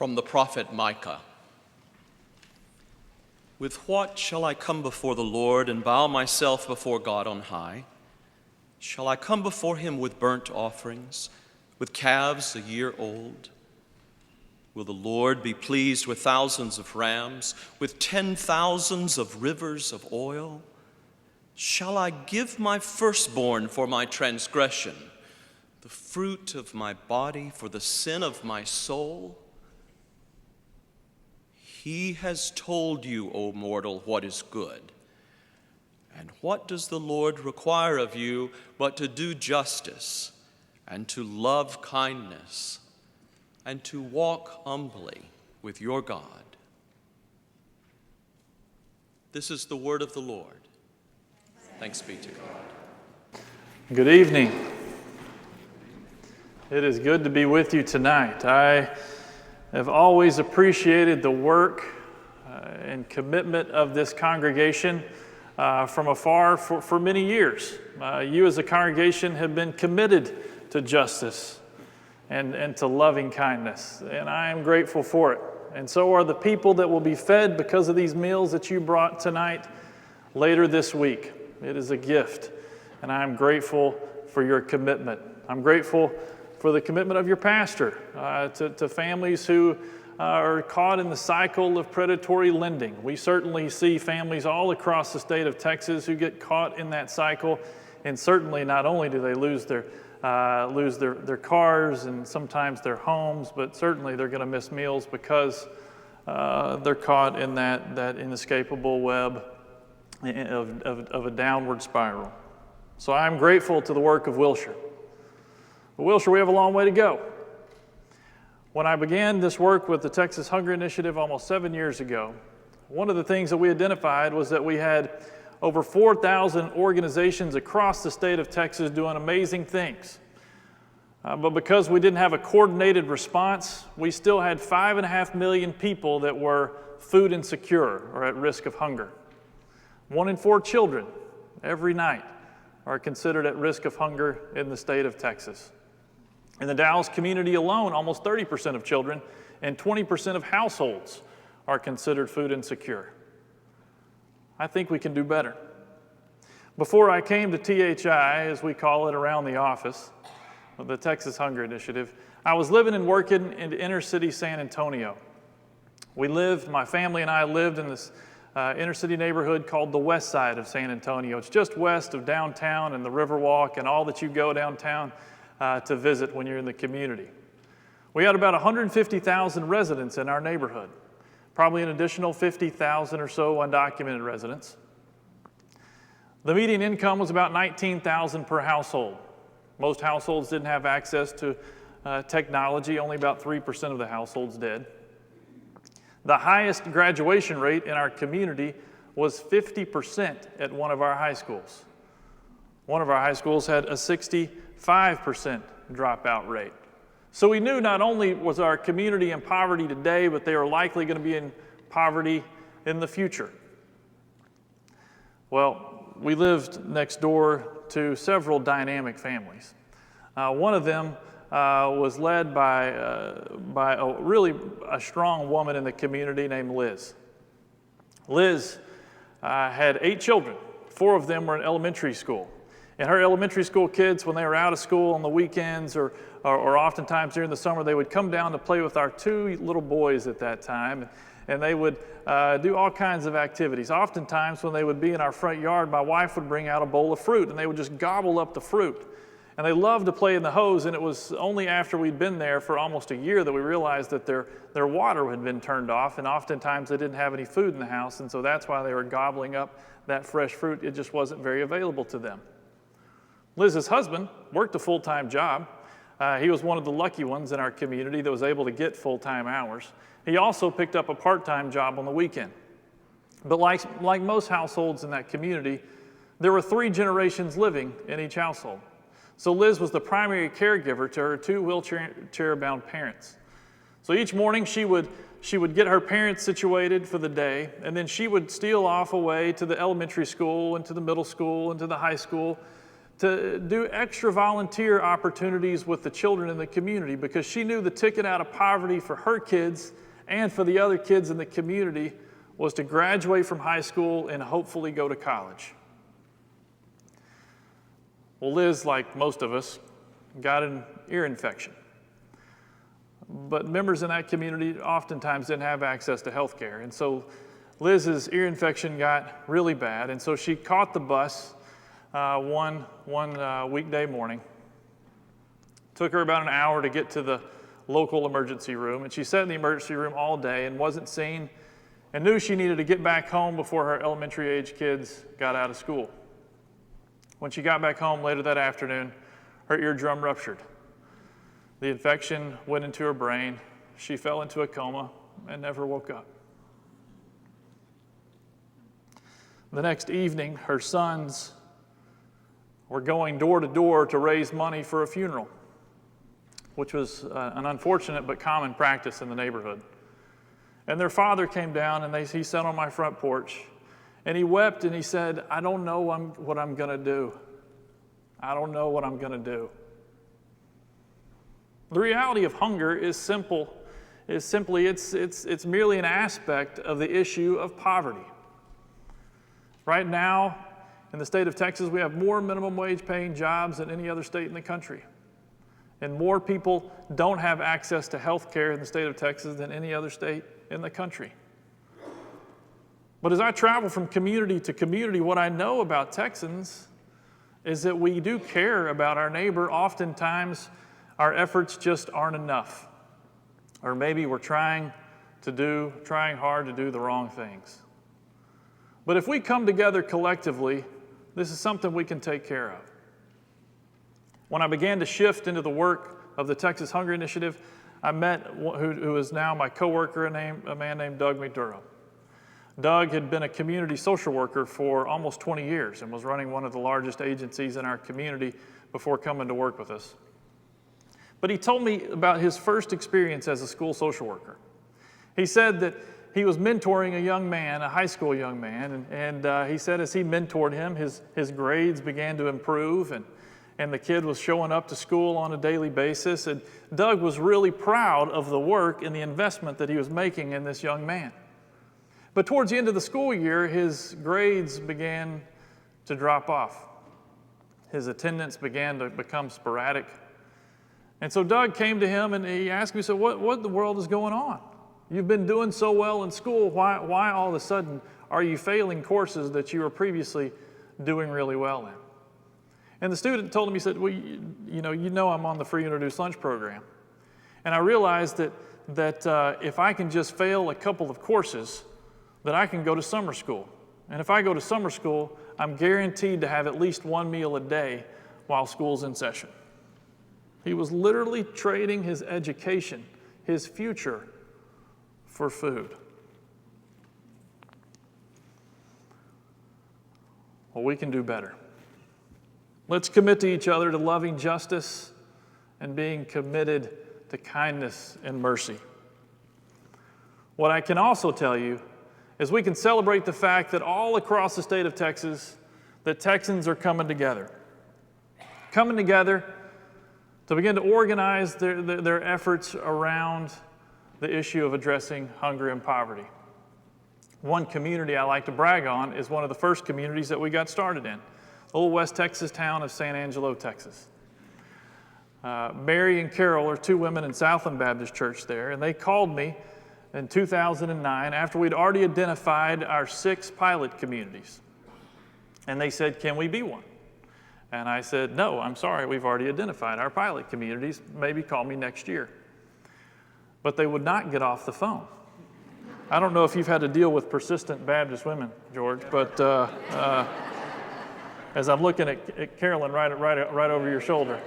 From the prophet Micah. With what shall I come before the Lord and bow myself before God on high? Shall I come before him with burnt offerings, with calves a year old? Will the Lord be pleased with thousands of rams, with 10,000s of rivers of oil? Shall I give my firstborn for my transgression, the fruit of my body for the sin of my soul? He has told you, O mortal, what is good. And what does the Lord require of you but to do justice and to love kindness and to walk humbly with your God? This is the word of the Lord. Thanks be to God. Good evening. It is good to be with you tonight. I have always appreciated the work and commitment of this congregation from afar for many years. You as a congregation have been committed to justice and to loving kindness, and I am grateful for it. And so are the people that will be fed because of these meals that you brought tonight later this week. It is a gift, and I am grateful for your commitment. I'm grateful for the commitment of your pastor to families who are caught in the cycle of predatory lending. We certainly see families all across the state of Texas who get caught in that cycle, and certainly not only do they lose their cars and sometimes their homes, but certainly they're going to miss meals because they're caught in that inescapable web of a downward spiral. So I'm grateful to the work of Wilshire. But Wilshire, we have a long way to go. When I began this work with the Texas Hunger Initiative almost 7 years ago, one of the things that we identified was that we had over 4,000 organizations across the state of Texas doing amazing things. But because we didn't have a coordinated response, we still had 5.5 million people that were food insecure or at risk of hunger. 1 in 4 children every night are considered at risk of hunger in the state of Texas. In the Dallas community alone, almost 30% of children and 20% of households are considered food insecure. I think we can do better. Before I came to THI, as we call it around the office, of the Texas Hunger Initiative, I was living and working in inner city San Antonio. My family and I lived in this inner city neighborhood called the West Side of San Antonio. It's just west of downtown and the Riverwalk and all that you go downtown to visit when you're in the community. We had about 150,000 residents in our neighborhood, probably an additional 50,000 or so undocumented residents. The median income was about $19,000 per household. Most households didn't have access to technology. Only about 3% of the households did. The highest graduation rate in our community was 50% at one of our high schools. One of our high schools had a 65% dropout rate. So we knew not only was our community in poverty today, but they were likely going to be in poverty in the future. Well, we lived next door to several dynamic families. One of them was led by a strong woman in the community named Liz. Liz had 8 children. 4 of them were in elementary school. And her elementary school kids, when they were out of school on the weekends or oftentimes during the summer, they would come down to play with our 2 little boys at that time. And they would do all kinds of activities. Oftentimes when they would be in our front yard, my wife would bring out a bowl of fruit and they would just gobble up the fruit. And they loved to play in the hose, and it was only after we'd been there for almost a year that we realized that their water had been turned off, and oftentimes they didn't have any food in the house, and so that's why they were gobbling up that fresh fruit. It just wasn't very available to them. Liz's husband worked a full-time job. He was one of the lucky ones in our community that was able to get full-time hours. He also picked up a part-time job on the weekend. But like most households in that community, there were 3 generations living in each household. So Liz was the primary caregiver to her 2 wheelchair-bound parents. So each morning she would get her parents situated for the day, and then she would steal off away to the elementary school and to the middle school and to the high school to do extra volunteer opportunities with the children in the community, because she knew the ticket out of poverty for her kids and for the other kids in the community was to graduate from high school and hopefully go to college. Well, Liz, like most of us, got an ear infection. But members in that community oftentimes didn't have access to health care. And so Liz's ear infection got really bad. And so she caught the bus one weekday morning. Took her about an hour to get to the local emergency room. And she sat in the emergency room all day and wasn't seen, and knew she needed to get back home before her elementary age kids got out of school. When she got back home later that afternoon, her eardrum ruptured. The infection went into her brain. She fell into a coma and never woke up. The next evening, her sons were going door to door to raise money for a funeral, which was an unfortunate but common practice in the neighborhood. And their father came down, and he sat on my front porch, and he wept, and he said, "I don't know what I'm going to do. I don't know what I'm going to do." The reality of hunger is simply it's merely an aspect of the issue of poverty. Right now, in the state of Texas, we have more minimum wage paying jobs than any other state in the country. And more people don't have access to health care in the state of Texas than any other state in the country. But as I travel from community to community, what I know about Texans is that we do care about our neighbor. Oftentimes, our efforts just aren't enough. Or maybe we're trying hard to do the wrong things. But if we come together collectively, this is something we can take care of. When I began to shift into the work of the Texas Hunger Initiative, I met who is now my coworker, a man named Doug McDurrow. Doug had been a community social worker for almost 20 years and was running one of the largest agencies in our community before coming to work with us. But he told me about his first experience as a school social worker. He said that he was mentoring a young man, a high school young man, and he said as he mentored him, his grades began to improve, and the kid was showing up to school on a daily basis, and Doug was really proud of the work and the investment that he was making in this young man. But towards the end of the school year, his grades began to drop off. His attendance began to become sporadic. And so Doug came to him and he asked me, he said, what in the world is going on? You've been doing so well in school. Why all of a sudden are you failing courses that you were previously doing really well in? And the student told him, he said, well, you know I'm on the free and reduced lunch program. And I realized that if I can just fail a couple of courses, that I can go to summer school. And if I go to summer school, I'm guaranteed to have at least one meal a day while school's in session. He was literally trading his education, his future, for food. Well, we can do better. Let's commit to each other to loving justice and being committed to kindness and mercy. What I can also tell you is we can celebrate the fact that all across the state of Texas, that Texans are coming together. Coming together to begin to organize their efforts around the issue of addressing hunger and poverty. One community I like to brag on is one of the first communities that we got started in, the little West Texas town of San Angelo, Texas. Mary and Carol are two women in Southland Baptist Church there, and they called me in 2009 after we'd already identified our 6 pilot communities. And they said, can we be one? And I said, no, I'm sorry, we've already identified our pilot communities. Maybe call me next year. But they would not get off the phone. I don't know if you've had to deal with persistent Baptist women, George, but as I'm looking at Carolyn right over your shoulder,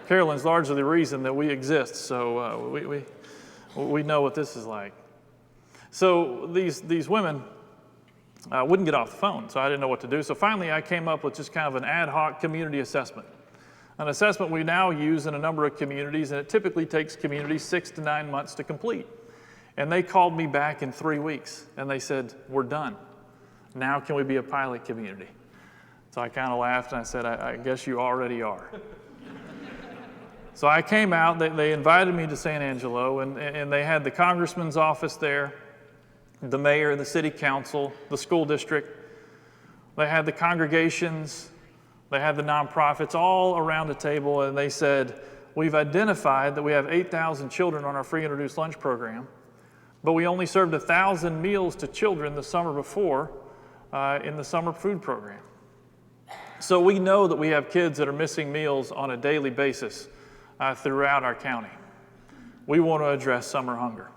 Carolyn's largely the reason that we exist, so we know what this is like. So these women wouldn't get off the phone, so I didn't know what to do. So finally I came up with just kind of an ad hoc community assessment. An assessment we now use in a number of communities, and it typically takes communities 6 to 9 months to complete. And they called me back in 3 weeks, and they said, we're done. Now can we be a pilot community? So I kind of laughed and I said, I guess you already are. So I came out, they invited me to San Angelo, and they had the congressman's office there, the mayor, the city council, the school district. They had the congregations, they had the nonprofits all around the table, and they said, we've identified that we have 8,000 children on our free and reduced lunch program, but we only served 1,000 meals to children the summer before in the summer food program. So we know that we have kids that are missing meals on a daily basis throughout our county. We want to address summer hunger.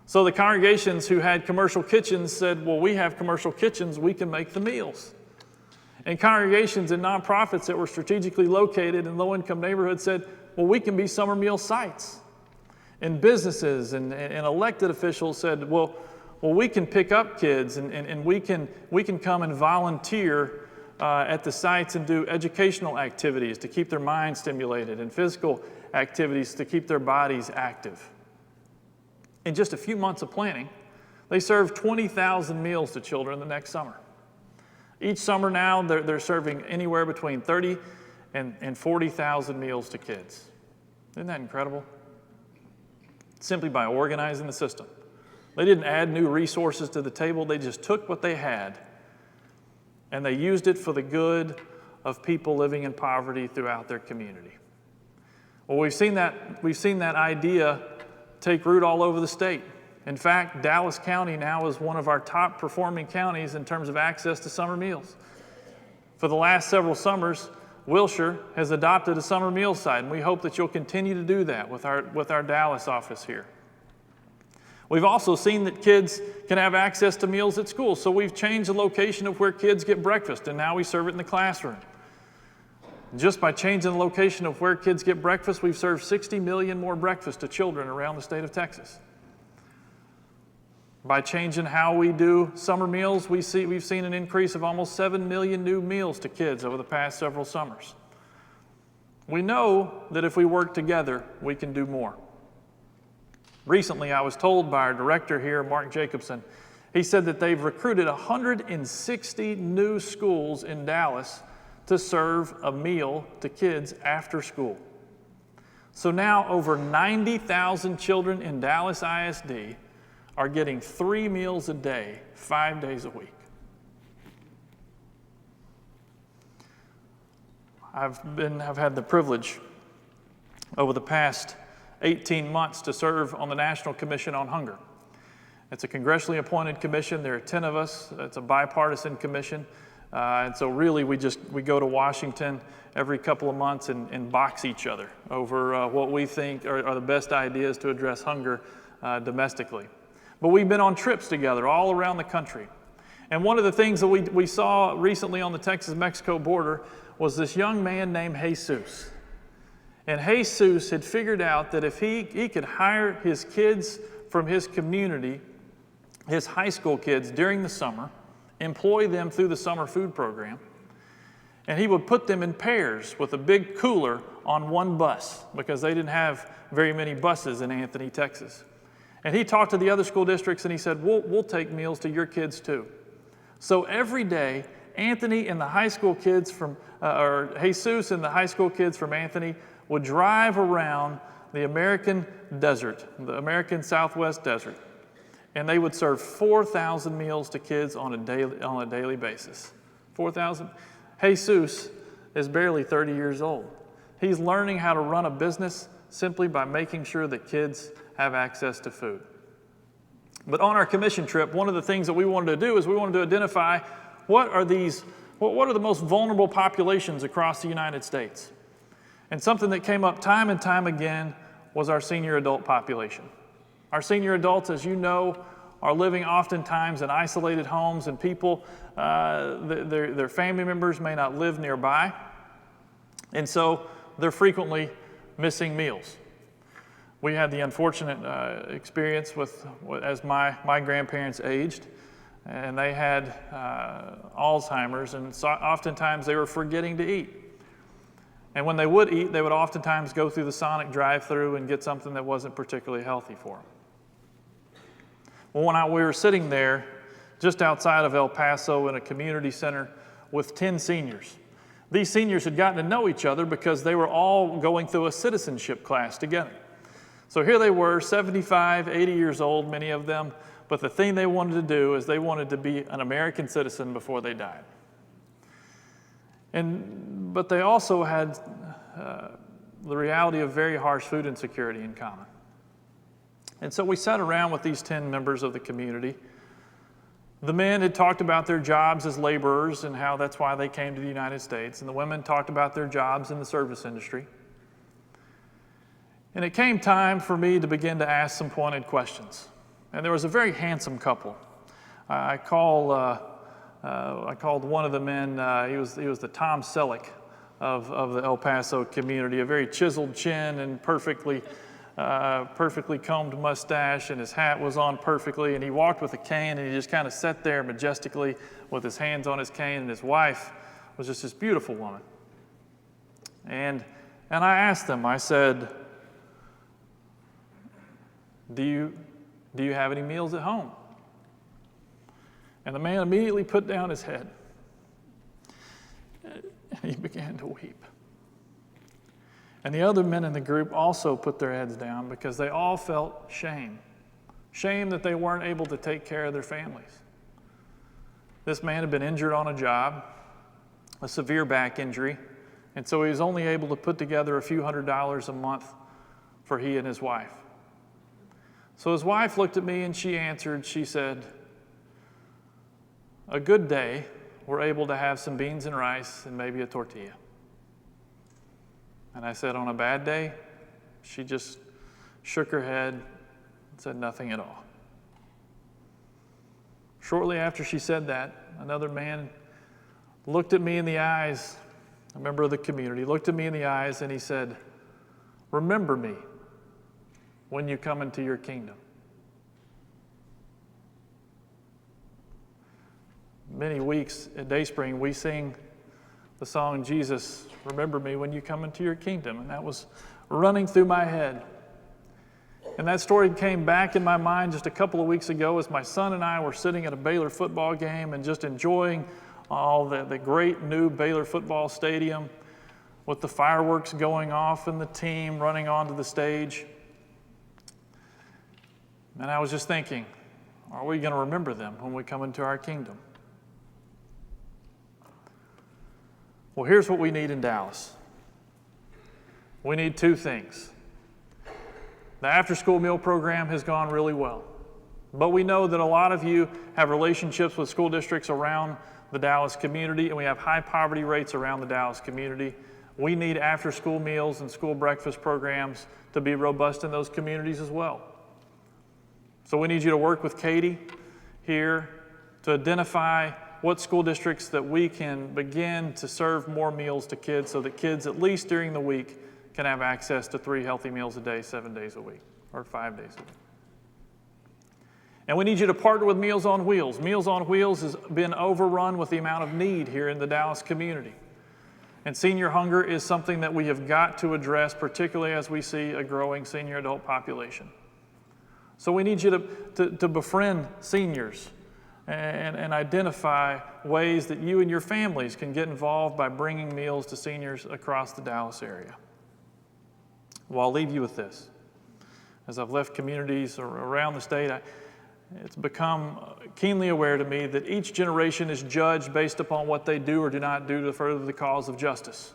So the congregations who had commercial kitchens said, well, we have commercial kitchens, we can make the meals. And congregations and nonprofits that were strategically located in low-income neighborhoods said, well, we can be summer meal sites. And businesses and elected officials said, well, we can pick up kids and we can come and volunteer at the sites and do educational activities to keep their minds stimulated and physical activities to keep their bodies active. In just a few months of planning, they served 20,000 meals to children the next summer. Each summer now, they're serving anywhere between 30 and 40,000 meals to kids. Isn't that incredible? Simply by organizing the system. They didn't add new resources to the table. They just took what they had and they used it for the good of people living in poverty throughout their community. Well, we've seen that idea take root all over the state. In fact, Dallas County now is one of our top performing counties in terms of access to summer meals. For the last several summers, Wilshire has adopted a summer meal site, and we hope that you'll continue to do that with our Dallas office here. We've also seen that kids can have access to meals at school, so we've changed the location of where kids get breakfast, and now we serve it in the classroom. Just by changing the location of where kids get breakfast, we've served 60 million more breakfasts to children around the state of Texas. By changing how we do summer meals, we've seen an increase of almost 7 million new meals to kids over the past several summers. We know that if we work together, we can do more. Recently, I was told by our director here, Mark Jacobson, he said that they've recruited 160 new schools in Dallas to serve a meal to kids after school. So now over 90,000 children in Dallas ISD are getting 3 meals a day, 5 days a week. I've had the privilege over the past 18 months to serve on the National Commission on Hunger. It's a congressionally appointed commission. There are 10 of us. It's a bipartisan commission. And so really we go to Washington every couple of months and box each other over what we think are the best ideas to address hunger domestically. But we've been on trips together all around the country. And one of the things that we saw recently on the Texas-Mexico border was this young man named Jesus. And Jesus had figured out that if he could hire his kids from his community, his high school kids during the summer, employ them through the summer food program, and he would put them in pairs with a big cooler on one bus because they didn't have very many buses in Anthony, Texas. And he talked to the other school districts and he said, we'll take meals to your kids too. So every day, Anthony and the high school kids or Jesus and the high school kids from Anthony would drive around the American desert, the American Southwest desert, and they would serve 4,000 meals to kids on a daily basis. 4,000. Jesus is barely 30 years old. He's learning how to run a business simply by making sure that kids have access to food. But on our commission trip, one of the things that we wanted to do is we wanted to identify what are the most vulnerable populations across the United States. And something that came up time and time again was our senior adult population. Our senior adults, as you know, are living oftentimes in isolated homes, and people, their family members may not live nearby. And so they're frequently missing meals. We had the unfortunate experience as my grandparents aged, and they had Alzheimer's, and so oftentimes they were forgetting to eat. And when they would eat, they would oftentimes go through the Sonic drive-thru and get something that wasn't particularly healthy for them. Well, when we were sitting there just outside of El Paso in a community center, with 10 seniors. These seniors had gotten to know each other because they were all going through a citizenship class together. So here they were, 75, 80 years old, many of them, but the thing they wanted to do is they wanted to be an American citizen before they died. But they also had the reality of very harsh food insecurity in common. And so we sat around with these 10 members of the community. The men had talked about their jobs as laborers and how that's why they came to the United States, and the women talked about their jobs in the service industry. And it came time for me to begin to ask some pointed questions. And there was a very handsome couple. I called one of the men, he was the Tom Selleck of the El Paso community, a very chiseled chin and perfectly combed mustache, and his hat was on perfectly, and he walked with a cane, and he just kind of sat there majestically with his hands on his cane, and his wife was just this beautiful woman. And I asked them, I said, do you have any meals at home? And the man immediately put down his head, and he began to weep. And the other men in the group also put their heads down because they all felt shame that they weren't able to take care of their families. This man had been injured on a job, a severe back injury, and so he was only able to put together a few $100s a month for he and his wife. So his wife looked at me and she answered, she said, "A good day, we're able to have some beans and rice and maybe a tortilla." And I said, "On a bad day?" She just shook her head and said nothing at all. Shortly after she said that, another man looked at me in the eyes, a member of the community, looked at me in the eyes and he said, "Remember me when you come into your kingdom." Many weeks at Dayspring, we sing the song, "Jesus, remember me when you come into your kingdom." And that was running through my head. And that story came back in my mind just a couple of weeks ago as my son and I were sitting at a Baylor football game and just enjoying all the great new Baylor football stadium with the fireworks going off and the team running onto the stage. And I was just thinking, are we going to remember them when we come into our kingdom? Well, here's what we need in Dallas. We need two things. The after-school meal program has gone really well, but we know that a lot of you have relationships with school districts around the Dallas community, and we have high poverty rates around the Dallas community. We need after-school meals and school breakfast programs to be robust in those communities as well. So we need you to work with Katie here to identify what school districts that we can begin to serve more meals to kids so that kids, at least during the week, can have access to 3 healthy meals a day, 7 days a week, or 5 days a week. And we need you to partner with Meals on Wheels. Meals on Wheels has been overrun with the amount of need here in the Dallas community. And senior hunger is something that we have got to address, particularly as we see a growing senior adult population. So we need you to befriend seniors and identify ways that you and your families can get involved by bringing meals to seniors across the Dallas area. Well, I'll leave you with this. As I've left communities around the state, it's become keenly aware to me that each generation is judged based upon what they do or do not do to further the cause of justice.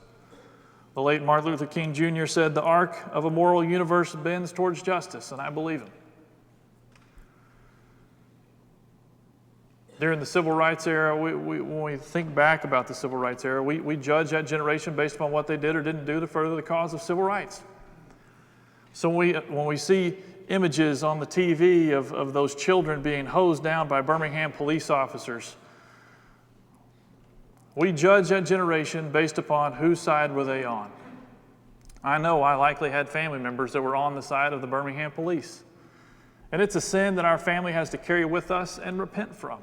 The late Martin Luther King Jr. said, "The arc of a moral universe bends towards justice," and I believe him. During the civil rights era, when we think back about the civil rights era, we judge that generation based upon what they did or didn't do to further the cause of civil rights. So when we see images on the TV of those children being hosed down by Birmingham police officers, we judge that generation based upon whose side were they on. I know I likely had family members that were on the side of the Birmingham police. And it's a sin that our family has to carry with us and repent from.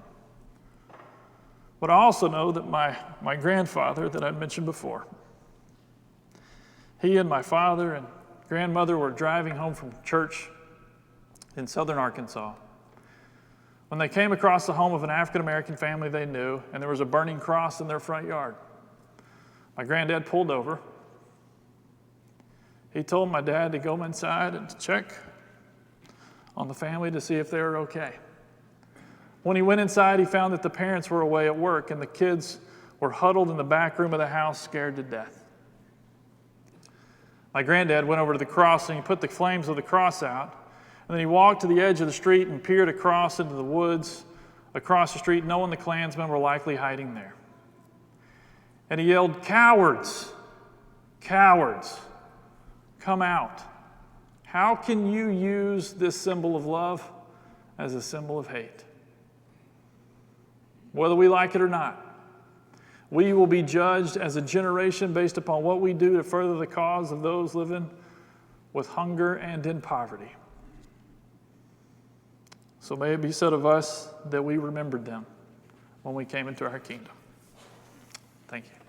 But I also know that my grandfather that I mentioned before, he and my father and grandmother were driving home from church in southern Arkansas when they came across the home of an African-American family they knew, and there was a burning cross in their front yard. My granddad pulled over. He told my dad to go inside and to check on the family to see if they were okay. When he went inside, he found that the parents were away at work and the kids were huddled in the back room of the house, scared to death. My granddad went over to the cross and he put the flames of the cross out. And then he walked to the edge of the street and peered across into the woods across the street, knowing the Klansmen were likely hiding there. And he yelled, "Cowards! Cowards! Come out." How can you use this symbol of love as a symbol of hate? Whether we like it or not, we will be judged as a generation based upon what we do to further the cause of those living with hunger and in poverty. So may it be said of us that we remembered them when we came into our kingdom. Thank you.